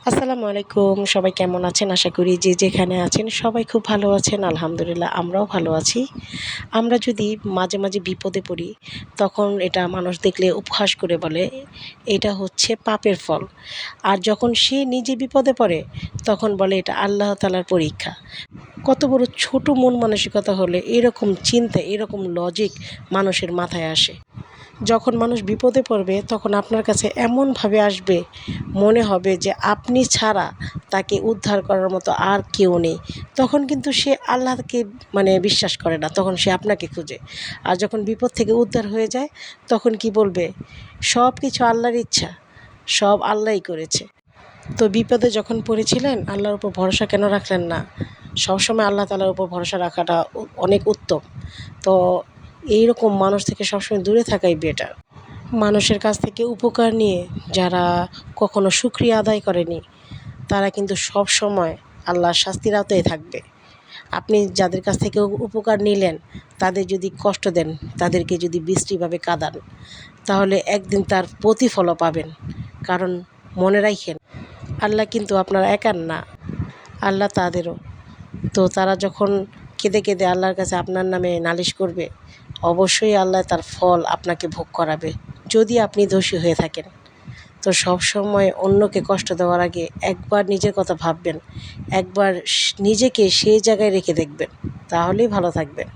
আসসালামু আলাইকুম। সবাই কেমন আছেন? আশা করি যে যেখানে আছেন সবাই খুব ভালো আছেন। আলহামদুলিল্লাহ আমরাও ভালো আছি। আমরা যদি মাঝে, মাঝে বিপদে পড়ি তখন এটা মানুষ দেখলে উপহাস করে বলে এটা হচ্ছে পাপের ফল। আর যখন সে নিজে বিপদে পড়ে তখন বলে এটা আল্লাহ তাআলার পরীক্ষা। কত বড় ছোট মন মানসিকতা হলে এরকম চিন্তা, এরকম লজিক মানুষের মাথায় আসে। যখন মানুষ বিপদে পড়বে তখন আপনার কাছে এমনভাবে আসবে, মনে হবে যে আপনি ছাড়া তাকে উদ্ধার করার মতো আর কেউ নেই। তখন কিন্তু সে আল্লাহকে বিশ্বাস করে না, তখন সে আপনাকে খুঁজে। আর যখন বিপদ থেকে উদ্ধার হয়ে যায় তখন কি বলবে? সব কিছু আল্লাহর ইচ্ছা, সব আল্লাহই করেছে। তো বিপদে যখন পড়েছিলেন আল্লাহর উপর ভরসা কেন রাখলেন না? সবসময় আল্লাহ তাআলার উপর ভরসা রাখাটা অনেক উত্তম। তো এইরকম মানুষ থেকে সবসময় দূরে থাকাই বেটার। মানুষের কাছ থেকে উপকার নিয়ে যারা কখনো শুকরিয়া আদায় করেনি তারা কিন্তু সব সময় আল্লাহর শাস্তির আওতায় থাকবে। আপনি যাদের কাছ থেকে উপকার নিলেন তাদের যদি কষ্ট দেন, তাদেরকে যদি বিশ্রীভাবে কাঁদান, তাহলে একদিন তার প্রতিফলও পাবেন। কারণ মনে রাখেন, আল্লাহ কিন্তু আপনার একার না, আল্লাহ তাদেরও। তো তারা যখন কেঁদে কেঁদে আল্লাহর কাছে আপনার নামে নালিশ করবে, অবশ্যই আল্লাহ তার ফল আপনাকে ভোগ করাবে, যদি আপনি দোষী হয়ে থাকেন। তো সবসময় অন্যকে কষ্ট দেওয়ার আগে একবার নিজের কথা ভাববেন, একবার নিজেকে সেই জায়গায় রেখে দেখবেন, তাহলেই ভালো থাকবেন।